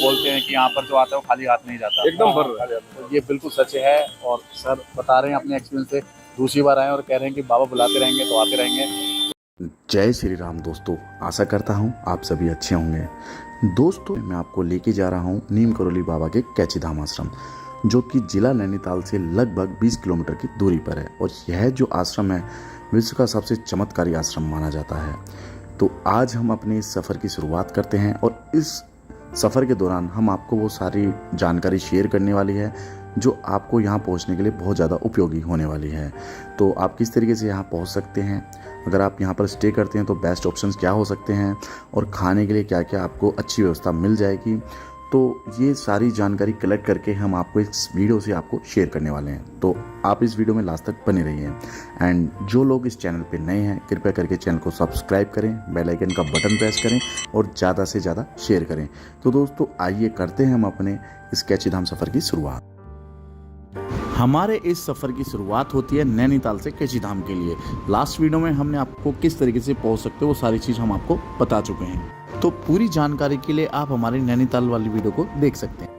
बोलते हैं कि यहाँ पर जो आता है वो खाली हाथ नहीं जाता, एकदम भर ये बिल्कुल सच है। और सर बता रहे हैं अपने एक्सपीरियंस से, दूसरी बार आए और कह रहे हैं कि बाबा बुलाते रहेंगे तो आते रहेंगे। जय श्री राम दोस्तों, आशा करता हूँ आप सभी अच्छे होंगे। दोस्तों मैं आपको लेके जा रहा हूँ नीम करोली बाबा के कैची धाम आश्रम, जो कि जिला नैनीताल से लगभग 20 किलोमीटर की दूरी पर है। और यह जो आश्रम है विश्व का सबसे चमत्कारी आश्रम माना जाता है। तो आज हम अपने इस सफ़र की शुरुआत करते हैं और इस सफ़र के दौरान हम आपको वो सारी जानकारी शेयर करने वाली है जो आपको यहाँ पहुँचने के लिए बहुत ज़्यादा उपयोगी होने वाली है। तो आप किस तरीके से यहाँ पहुँच सकते हैं, अगर आप यहाँ पर स्टे करते हैं तो बेस्ट ऑप्शंस क्या हो सकते हैं, और खाने के लिए क्या क्या आपको अच्छी व्यवस्था मिल जाएगी, तो ये सारी जानकारी कलेक्ट करके हम आपको इस वीडियो से आपको शेयर करने वाले हैं। तो आप इस वीडियो में लास्ट तक बने रहिए। एंड जो लोग इस चैनल पे नए हैं कृपया करके चैनल को सब्सक्राइब करें, बेल आइकन का बटन प्रेस करें और ज़्यादा से ज़्यादा शेयर करें। तो दोस्तों आइए करते हैं हम अपने इस कैची धाम सफ़र की शुरुआत। हमारे इस सफ़र की शुरुआत होती है नैनीताल से कैची धाम के लिए। लास्ट वीडियो में हमने आपको किस तरीके से पहुंच सकते हो वो सारी चीज़ हम आपको बता चुके हैं। तो पूरी जानकारी के लिए आप हमारी नैनीताल वाली वीडियो को देख सकते हैं।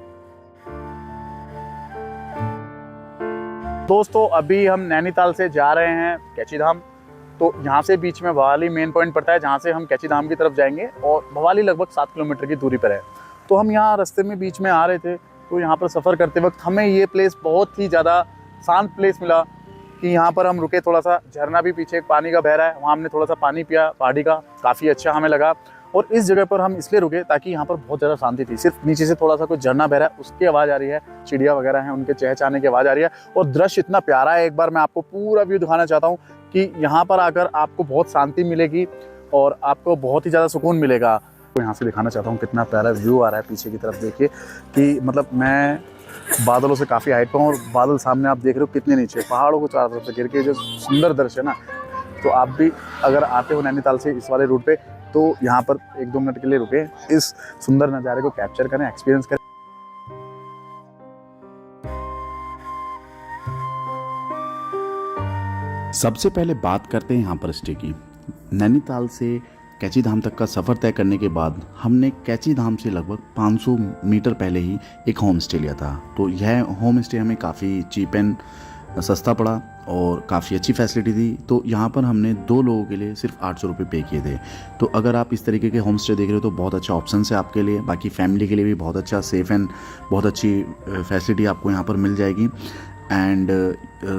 दोस्तों अभी हम नैनीताल से जा रहे हैं कैची धाम। तो यहाँ से बीच में भवाली मेन पॉइंट पड़ता है जहाँ से हम कैची धाम की तरफ जाएंगे, और भवाली लगभग 7 किलोमीटर की दूरी पर है। तो हम यहाँ रास्ते में बीच में आ रहे थे, तो यहाँ पर सफ़र करते वक्त हमें ये प्लेस बहुत ही ज़्यादा शांत प्लेस मिला कि यहाँ पर हम रुके। थोड़ा सा झरना भी पीछे पानी का बह रहा है, वहाँ हमने थोड़ा सा पानी पिया पहाड़ी का, काफ़ी अच्छा हमें लगा। और इस जगह पर हम इसलिए रुके ताकि यहाँ पर बहुत ज़्यादा शांति थी। सिर्फ नीचे से थोड़ा सा कुछ झरना बह रहा है उसकी आवाज़ आ रही है, चिड़िया वगैरह हैं उनके चहचहाने की आवाज़ आ रही है, और दृश्य इतना प्यारा है। एक बार मैं आपको पूरा व्यू दिखाना चाहता हूँ कि यहाँ पर आकर आपको बहुत शांति मिलेगी और आपको बहुत ही ज़्यादा सुकून मिलेगा। तो यहाँ से दिखाना चाहता हूँ कितना प्यारा व्यू आ रहा है पीछे की तरफ। देखिए कि मतलब मैं बादलों से काफ़ी हाइट पर हूँ और बादल सामने आप देख रहे हो कितने नीचे, पहाड़ों को चारों तरफ से घेर के जो सुंदर दृश्य है ना। तो आप भी अगर आते हो नैनीताल से इस वाले रूट पे तो यहाँ पर 1-2 मिनट के लिए रुके, इस सुंदर नज़ारे को कैप्चर करें, एक्सपीरियंस करें। सबसे पहले बात करते हैं यहाँ पर स्टे की। नैनीताल से कैची धाम तक का सफ़र तय करने के बाद हमने कैची धाम से लगभग 500 मीटर पहले ही एक होम स्टे लिया था। तो यह होम स्टे हमें काफ़ी चीप एंड सस्ता पड़ा और काफ़ी अच्छी फैसिलिटी थी। तो यहाँ पर हमने 2 लोगों के लिए सिर्फ 800 रुपये पे किए थे। तो अगर आप इस तरीके के होम स्टे देख रहे हो तो बहुत अच्छा ऑप्शन है आपके लिए। बाकी फैमिली के लिए भी बहुत अच्छा, सेफ़ एंड बहुत अच्छी फैसिलिटी आपको यहाँ पर मिल जाएगी। एंड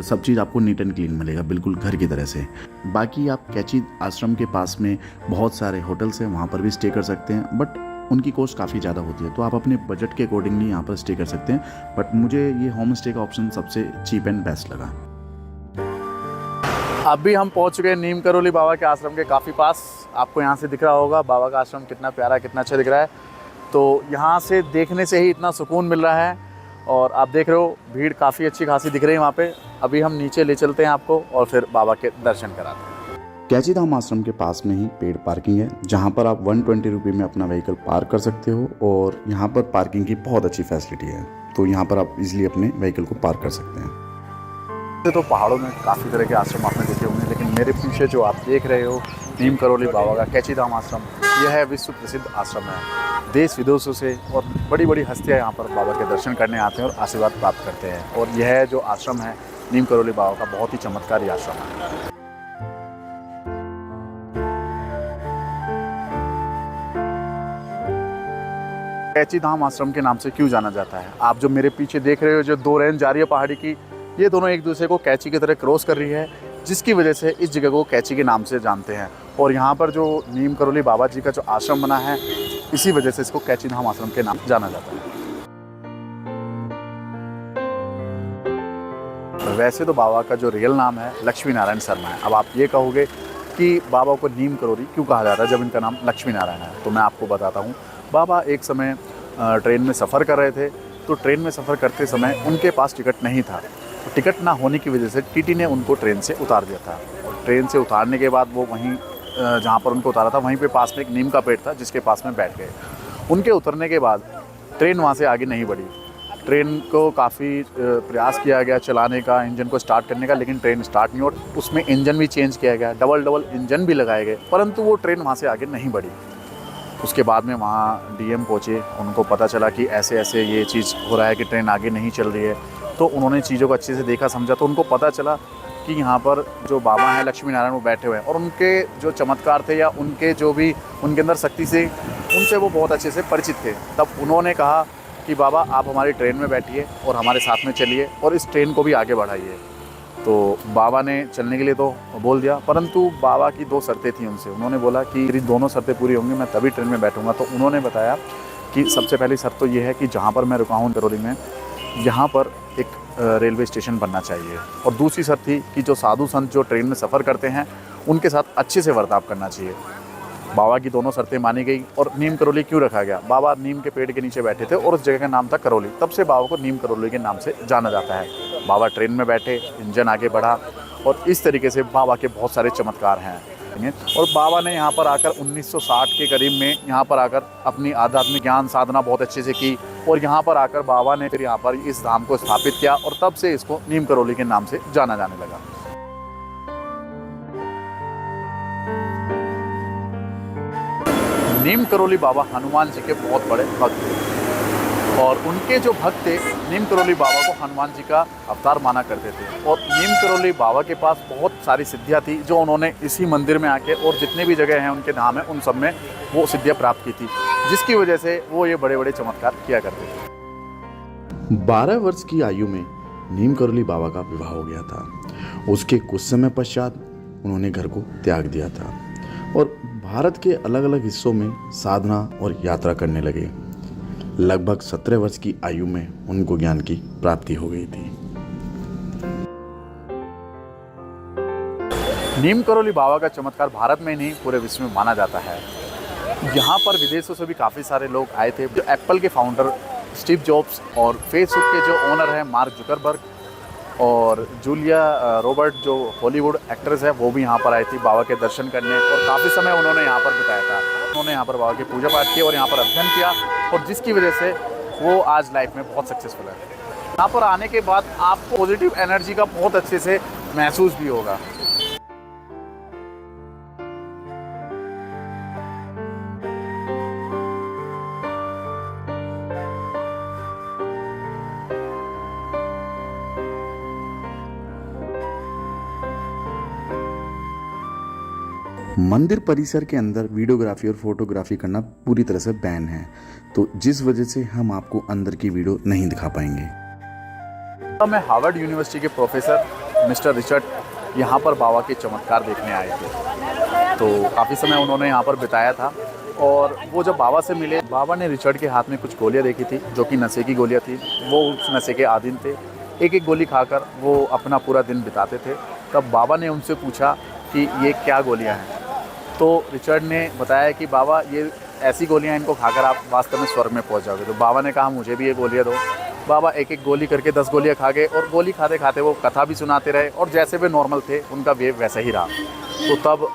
सब चीज़ आपको नीट एंड क्लीन मिलेगा, बिल्कुल घर की तरह से। बाकी आप कैची आश्रम के पास में बहुत सारे होटल्स हैं, वहाँ पर भी स्टे कर सकते हैं, बट उनकी कॉस्ट काफ़ी ज़्यादा होती है। तो आप अपने बजट के अकॉर्डिंगली यहाँ पर स्टे कर सकते हैं। बट मुझे ये होम स्टे का ऑप्शन सबसे चीप एंड बेस्ट लगा। अभी हम पहुँच चुके हैं नीम करोली बाबा के आश्रम के काफ़ी पास। आपको यहाँ से दिख रहा होगा बाबा का आश्रम कितना प्यारा, कितना अच्छा दिख रहा है। तो यहाँ से देखने से ही इतना सुकून मिल रहा है। और आप देख रहे हो भीड़ काफ़ी अच्छी खासी दिख रही है वहाँ पे। अभी हम नीचे ले चलते हैं आपको और फिर बाबा के दर्शन कराते हैं। कैची धाम आश्रम के पास में ही पेड पार्किंग है, जहाँ पर आप 120 रुपये में अपना व्हीकल पार्क कर सकते हो। और यहाँ पर पार्किंग की बहुत अच्छी फैसिलिटी है, तो यहाँ पर आप इजीली अपने व्हीकल को पार्क कर सकते हैं। तो पहाड़ों में काफ़ी तरह के आश्रम आपने देखे होंगे, लेकिन मेरे पीछे जो आप देख रहे हो नीम करोली बाबा का कैची धाम आश्रम, यह है विश्व प्रसिद्ध आश्रम है। देश विदेशों से और बड़ी बड़ी हस्तियाँ यहाँ पर बाबा के दर्शन करने आते हैं और आशीर्वाद प्राप्त करते हैं। और यह जो आश्रम है नीम करोली बाबा का बहुत ही चमत्कारी आश्रम है। कैची धाम आश्रम के नाम से क्यों जाना जाता है? आप जो मेरे पीछे देख रहे हो जो 2 रेंज जा रही है पहाड़ी की, ये दोनों एक दूसरे को कैची की तरह क्रॉस कर रही है, जिसकी वजह से इस जगह को कैची के नाम से जानते हैं। और यहाँ पर जो नीम करोली बाबा जी का जो आश्रम बना है, इसी वजह से इसको कैची धाम आश्रम के नाम जाना जाता है। वैसे तो बाबा का जो रियल नाम है लक्ष्मी नारायण शर्मा है। अब आप ये कहोगे कि बाबा को नीम करोली क्यों कहा जाता है जब इनका नाम लक्ष्मी नारायण है? तो मैं आपको बताता हूँ। बाबा एक समय ट्रेन में सफ़र कर रहे थे, तो ट्रेन में सफ़र करते समय उनके पास टिकट नहीं था। तो टिकट ना होने की वजह से टीटी ने उनको ट्रेन से उतार दिया था। ट्रेन से उतारने के बाद वो वहीं जहाँ पर उनको उतारा था वहीं पे पास में एक नीम का पेड़ था, जिसके पास में बैठ गए। उनके उतरने के बाद ट्रेन वहाँ से आगे नहीं बढ़ी। ट्रेन को काफ़ी प्रयास किया गया चलाने का, इंजन को स्टार्ट करने का, लेकिन ट्रेन स्टार्ट नहीं। और उसमें इंजन भी चेंज किया गया, डबल इंजन भी लगाए गए, परंतु वो ट्रेन वहाँ से आगे नहीं बढ़ी। उसके बाद में वहाँ डीएम पहुँचे, उनको पता चला कि ऐसे ऐसे ये चीज़ हो रहा है कि ट्रेन आगे नहीं चल रही है। तो उन्होंने चीज़ों को अच्छे से देखा समझा, तो उनको पता चला कि यहाँ पर जो बाबा हैं लक्ष्मी नारायण वो बैठे हुए हैं और उनके जो चमत्कार थे या उनके जो भी उनके अंदर शक्ति से उनसे वो बहुत अच्छे से परिचित थे। तब उन्होंने कहा कि बाबा आप हमारी ट्रेन में बैठिए और हमारे साथ में चलिए और इस ट्रेन को भी आगे बढ़ाइए। तो बाबा ने चलने के लिए तो बोल दिया, परंतु बाबा की 2 शर्तें थी उनसे। उन्होंने बोला कि मेरी दोनों शर्तें पूरी होंगी मैं तभी ट्रेन में बैठूंगा। तो उन्होंने बताया कि सबसे पहली शर्त तो ये है कि जहाँ पर मैं रुका हूँ करौली में, यहाँ पर एक रेलवे स्टेशन बनना चाहिए। और दूसरी शर्त थी कि जो साधु संत जो ट्रेन में सफ़र करते हैं उनके साथ अच्छे से बर्ताव करना चाहिए। बाबा की दोनों शर्तें मानी गई। और नीम करौली क्यों रखा गया? बाबा नीम के पेड़ के नीचे बैठे थे और उस जगह का नाम था करौली, तब से बाबा को नीम करौली के नाम से जाना जाता है। बाबा ट्रेन में बैठे, इंजन आगे बढ़ा और इस तरीके से बाबा के बहुत सारे चमत्कार हैं। और बाबा ने यहाँ पर आकर 1960 के करीब में यहाँ पर आकर अपनी आध्यात्मिक ज्ञान साधना बहुत अच्छे से की और यहाँ पर आकर बाबा ने फिर यहाँ पर इस धाम को स्थापित किया और तब से इसको नीम करौली के नाम से जाना जाने लगा। नीम करौली बाबा हनुमान जी के बहुत बड़े भक्त थे और उनके जो भक्त थे नीम करौली बाबा को हनुमान जी का अवतार माना करते थे। और नीम करौली बाबा के पास बहुत सारी सिद्धियां थी जो उन्होंने इसी मंदिर में आके और जितने भी जगह हैं उनके धाम हैं उन सब में वो सिद्धियां प्राप्त की थी, जिसकी वजह से वो ये बड़े बड़े चमत्कार किया करते थे। 12 वर्ष की आयु में नीम करौली बाबा का विवाह हो गया था। उसके कुछ समय पश्चात उन्होंने घर को त्याग दिया था और भारत के अलग अलग हिस्सों में साधना और यात्रा करने लगे। लगभग 17 वर्ष की आयु में उनको ज्ञान की प्राप्ति हो गई थी। नीम करौली बाबा का चमत्कार भारत में नहीं पूरे विश्व में माना जाता है। यहाँ पर विदेशों से भी काफ़ी सारे लोग आए थे। जो एप्पल के फाउंडर स्टीव जॉब्स और फेसबुक के जो ओनर हैं मार्क जुकरबर्ग और जूलिया रॉबर्ट जो हॉलीवुड एक्ट्रेस है वो भी यहाँ पर आई थी बाबा के दर्शन करने और काफ़ी समय उन्होंने यहाँ पर बिताया था। उन्होंने यहाँ पर बाबा की पूजा पाठ की और यहाँ पर अध्ययन किया और जिसकी वजह से वो आज लाइफ में बहुत सक्सेसफुल है। यहाँ पर आने के बाद आपको पॉजिटिव एनर्जी का बहुत अच्छे से महसूस भी होगा। मंदिर परिसर के अंदर वीडियोग्राफी और फोटोग्राफी करना पूरी तरह से बैन है, तो जिस वजह से हम आपको अंदर की वीडियो नहीं दिखा पाएंगे। मैं हार्वर्ड यूनिवर्सिटी के प्रोफेसर मिस्टर रिचर्ड यहाँ पर बाबा के चमत्कार देखने आए थे, तो काफ़ी समय उन्होंने यहाँ पर बिताया था। और वो जब बाबा से मिले, बाबा ने रिचर्ड के हाथ में कुछ गोलियाँ देखी थी जो कि नशे की गोलियाँ थी। वो उस नशे के आदीन थे, एक एक गोली खाकर वो अपना पूरा दिन बिताते थे। तब बाबा ने उनसे पूछा कि ये क्या गोलियाँ हैं? तो रिचर्ड ने बताया कि बाबा ये ऐसी गोलियां, इनको खाकर आप वास्तव में स्वर्ग में पहुंच जाओगे। तो बाबा ने कहा मुझे भी ये गोलियां दो। बाबा एक एक गोली करके 10 गोलियां खा गए और गोली खाते खाते वो कथा भी सुनाते रहे और जैसे वे नॉर्मल थे उनका वेव वैसा ही रहा। तो तब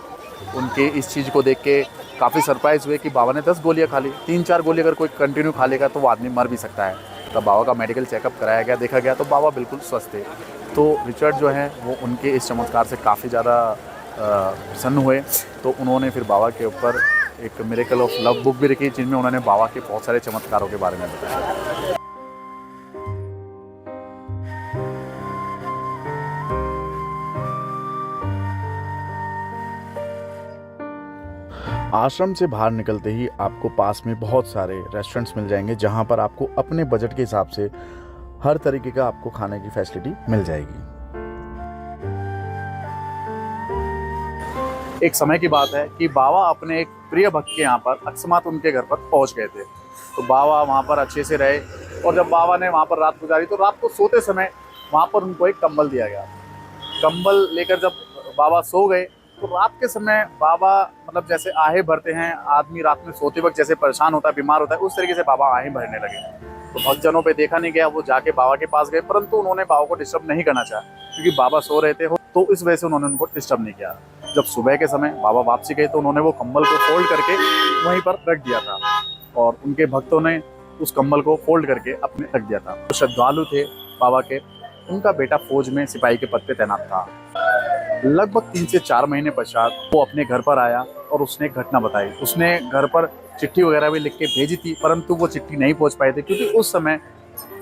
उनके इस चीज़ को देख के काफ़ी सरप्राइज़ हुए कि बाबा ने 10 गोलियाँ खा ली। 3-4 गोली अगर कोई कंटिन्यू खा लेगा तो वो आदमी मर भी सकता है। तब बाबा का मेडिकल चेकअप कराया गया, देखा गया तो बाबा बिल्कुल स्वस्थ थे। तो रिचर्ड जो है वो उनके इस चमत्कार से काफ़ी ज़्यादा प्रसन्न हुए। तो उन्होंने फिर बाबा के ऊपर एक मिरेकल ऑफ लव बुक भी लिखी जिनमें उन्होंने बाबा के बहुत सारे चमत्कारों के बारे में बताया। आश्रम से बाहर निकलते ही आपको पास में बहुत सारे रेस्टोरेंट्स मिल जाएंगे जहां पर आपको अपने बजट के हिसाब से हर तरीके का आपको खाने की फैसिलिटी मिल जाएगी। एक समय की बात है कि बाबा अपने एक प्रिय भक्त के यहाँ पर अकस्मात उनके घर पर पहुँच गए थे। तो बाबा वहाँ पर अच्छे से रहे और जब बाबा ने वहाँ पर रात गुजारी तो रात को सोते समय वहाँ पर उनको एक कंबल दिया गया। कंबल लेकर जब बाबा सो गए तो रात के समय बाबा मतलब जैसे आहें भरते हैं, आदमी रात में सोते वक्त जैसे परेशान होता है, बीमार होता है, उस तरीके से बाबा आहें भरने लगे। तो भक्तजनों पे देखा नहीं गया, वो जाके बाबा के पास गए, परंतु उन्होंने बाबा को डिस्टर्ब नहीं करना चाहा क्योंकि बाबा सो रहे थे, तो इस वजह से उन्होंने उनको डिस्टर्ब नहीं किया। जब सुबह के समय बाबा वापसी गए तो उन्होंने वो कंबल को फोल्ड करके वहीं पर रख दिया था और उनके भक्तों ने उस कंबल को फोल्ड करके अपने रख दिया था। तो श्रद्धालु थे बाबा के, उनका बेटा फौज में सिपाही के पद पे तैनात था। लगभग 3 से 4 महीने पश्चात वो अपने घर पर आया और उसने एक घटना बताई। उसने घर पर चिट्ठी वगैरह भी लिख के भेजी थी, परंतु वो चिट्ठी नहीं पहुंच पाई थी क्योंकि उस समय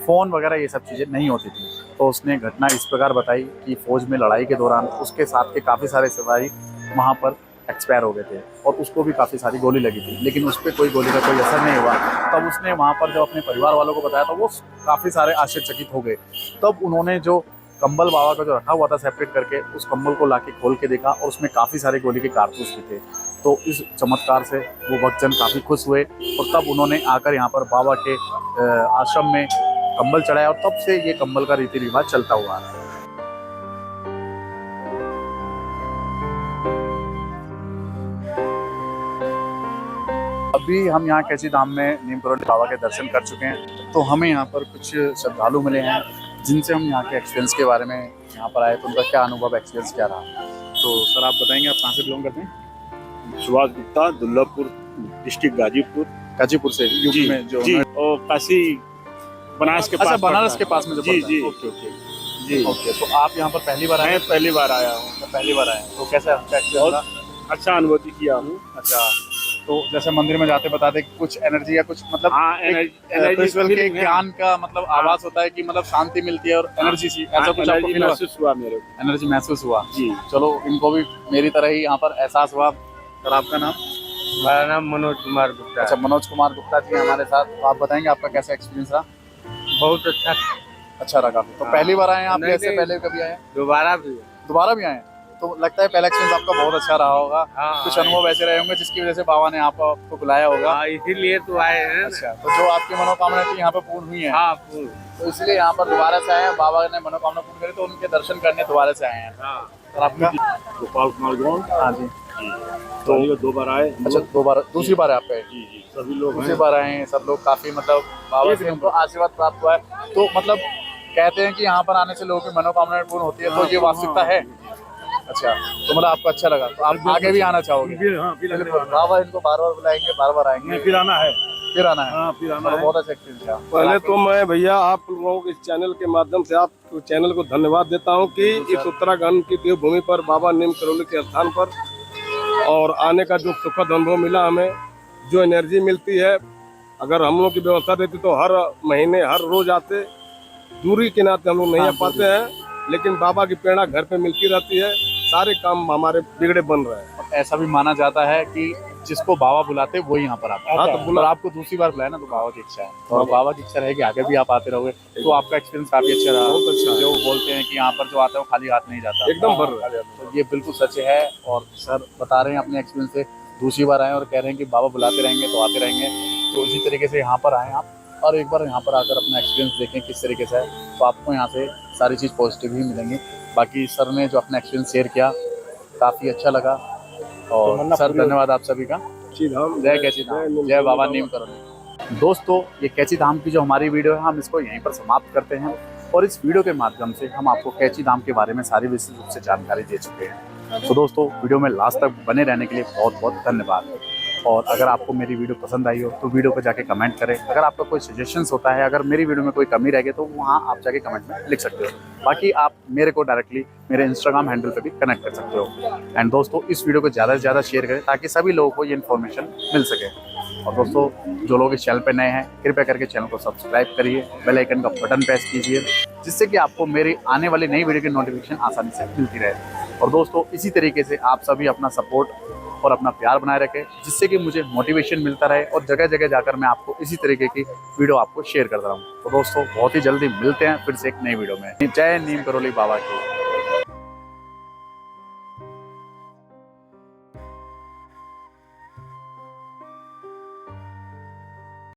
फ़ोन वगैरह ये सब चीज़ें नहीं होती थी। तो उसने घटना इस प्रकार बताई कि फ़ौज में लड़ाई के दौरान उसके साथ के काफ़ी सारे सिपाही वहाँ पर एक्सपायर हो गए थे और उसको भी काफ़ी सारी गोली लगी थी, लेकिन उस पर कोई गोली का कोई असर नहीं हुआ। तब उसने वहाँ पर जब अपने परिवार वालों को बताया तो वो काफ़ी सारे आश्चर्यचकित हो गए। तब उन्होंने जो कंबल बाबा का जो रखा हुआ था सेपरेट करके, उस कंबल को लाके खोल के देखा और उसमें काफ़ी सारे गोली के कारतूस भी थे। तो इस चमत्कार से वो भक्तजन काफ़ी खुश हुए और तब उन्होंने आकर यहाँ पर बाबा के आश्रम में कंबल चढ़ाया और तब से ये कंबल का रीति रिवाज चलता हुआ आ रहा है। अभी हम यहाँ कैची धाम में नीम करौली बाबा के दर्शन कर चुके हैं, तो हमें यहाँ पर कुछ श्रद्धालु मिले हैं जिनसे हम यहाँ के एक्सपीरियंस के बारे में यहाँ पर आए, तो उनका क्या अनुभव एक्सपीरियंस क्या रहा। तो सर आप बताएंगे आप कहाँ से बिलोंग करते हैं? सुभाष गुप्ता, दुर्लभपुर डिस्ट्रिक्ट गाजीपुर से यूपी में जो जी, और काशी बनारस के पास। अच्छा, बनारस के पास में जो जी जी ओके ओके जी ओके। तो आप यहाँ पर पहली बार आए? मैं पहली बार आया हूँ। पहली बार आए, तो कैसा बहुत अच्छा अनुभूति किया हूँ। अच्छा, तो जैसे मंदिर में जाते बताते कि कुछ एनर्जी या कुछ मतलब हाँ, क्रिस्टल के ज्ञान का मतलब आवाज होता है कि मतलब शांति मिलती है और एनर्जी सी, ऐसा कुछ आपको फील महसूस हुआ? मेरे को एनर्जी महसूस हुआ जी। चलो, इनको भी मेरी तरह ही यहाँ पर एहसास हुआ। सर आपका नाम? मेरा नाम मनोज कुमार गुप्ता। अच्छा, मनोज कुमार गुप्ता जी हमारे साथ। तो आप बताएंगे आपका कैसा एक्सपीरियंस रहा? बहुत अच्छा रहा काफी। तो पहली बार आए हैं आप? नहीं, ऐसे नहीं। पहले कभी आए? दोबारा भी आए हैं? तो लगता है पहला एक्सपीरियंस आपका बहुत अच्छा रहा होगा। हाँ, कुछ अनुभव ऐसे रहे होंगे जिसकी वजह से बाबा ने आपको बुलाया होगा। हाँ, इसीलिए तो आए हैं। अच्छा, तो जो आपकी मनोकामना थी यहाँ पे पूर्ण हुई है? हाँ, तो इसलिए यहाँ पर दोबारा से आए हैं। बाबा ने मनोकामना पूर्ण करी तो उनके दर्शन करने दोबारा से आए हैं। हाँ। और आपका? गोपाल कुमार गौड़। हाँ जी। तो 2 बार आए। अच्छा, दूसरी बार है आप पे? जी जी, सभी लोग दूसरी बार आए हैं। सब लोग काफी मतलब बाबा से उनको आशीर्वाद प्राप्त हुआ है। तो मतलब कहते हैं कि यहाँ पर आने से लोगों की मनोकामना पूर्ण होती है, तो ये वास्तविकता है? अच्छा, तो मतलब आपको अच्छा लगा, तो आप आगे भी आना चाहोगे? बाबा इनको बार बार बुलाएंगे, बार बार आएंगे? फिर आना है। फिर आना है? हाँ, फिर आना है। बहुत अच्छा एक्सपीरियंस रहा। पहले तो मैं भैया आप लोगों के इस चैनल के माध्यम से आप चैनल को धन्यवाद देता हूं कि इस उत्तराखंड की देवभूमि पर बाबा नीम करौली के स्थान पर और आने का जो सुखद अनुभव मिला, हमें जो एनर्जी मिलती है, अगर हम लोग की व्यवस्था रहती तो हर महीने हर रोज आते। दूरी के नाते हम लोग नहीं आ पाते हैं, लेकिन बाबा की प्रेरणा घर पे मिलती रहती है। सारे काम हमारे बिगड़े बन रहे हैं। और ऐसा भी माना जाता है कि जिसको बाबा बुलाते वो यहाँ पर आता है। हाँ, तो और आपको दूसरी बार बुलाया ना, तो बाबा की इच्छा है, और बाबा की इच्छा रहेगी आगे भी आप आते रहोगे। तो आपका एक्सपीरियंस काफी अच्छा रहा। बहुत अच्छा है। जो बोलते हैं कि यहाँ पर जो आता है वो खाली हाथ नहीं जाता, एकदम भर रहा है। तो ये बिल्कुल सच है। और सर बता रहे हैं अपने एक्सपीरियंस से, दूसरी बार आए और कह रहे हैं कि बाबा बुलाते रहेंगे तो आते रहेंगे। तो इसी तरीके से यहाँ पर आए आप और एक बार यहाँ पर आकर अपना एक्सपीरियंस देखें किस तरीके से है, तो आपको यहाँ से सारी चीज़ पॉजिटिव ही मिलेंगी। बाकी सर ने जो अपना एक्सपीरियंस शेयर किया काफ़ी अच्छा लगा। और सर धन्यवाद आप सभी का। जय कैची धाम, जय बाबा नीम करौली। दोस्तों, ये कैची धाम की जो हमारी वीडियो है हम इसको यहीं पर समाप्त करते हैं और इस वीडियो के माध्यम से हम आपको कैची धाम के बारे में सारी विशेष रूप से जानकारी दे चुके हैं। तो दोस्तों, वीडियो में लास्ट तक बने रहने के लिए बहुत बहुत धन्यवाद। और अगर आपको मेरी वीडियो पसंद आई हो तो वीडियो को जाके कमेंट करें। अगर आपका कोई सजेशंस होता है, अगर मेरी वीडियो में कोई कमी रह गई तो वहाँ आप जाके कमेंट में लिख सकते हो। बाकी आप मेरे को डायरेक्टली मेरे इंस्टाग्राम हैंडल पे भी कनेक्ट कर सकते हो। एंड दोस्तों, इस वीडियो को ज़्यादा से ज़्यादा शेयर करें ताकि सभी लोगों को ये इन्फॉर्मेशन मिल सके। और दोस्तों, जो लोग इस चैनल पर नए हैं कृपया करके चैनल को सब्सक्राइब करिए, बेल आइकन का बटन प्रेस कीजिए, जिससे कि आपको मेरी आने वाली नई वीडियो की नोटिफिकेशन आसानी से मिलती रहे। और दोस्तों, इसी तरीके से आप सभी अपना सपोर्ट और अपना प्यार बनाए रखें, जिससे कि मुझे मोटिवेशन मिलता रहे और जगह जगह जाकर मैं आपको इसी तरीके की वीडियो आपको शेयर करता रहूँ। तो दोस्तों, बहुत ही जल्दी मिलते हैं फिर से एक नई वीडियो में। जय नीम करौली बाबा की।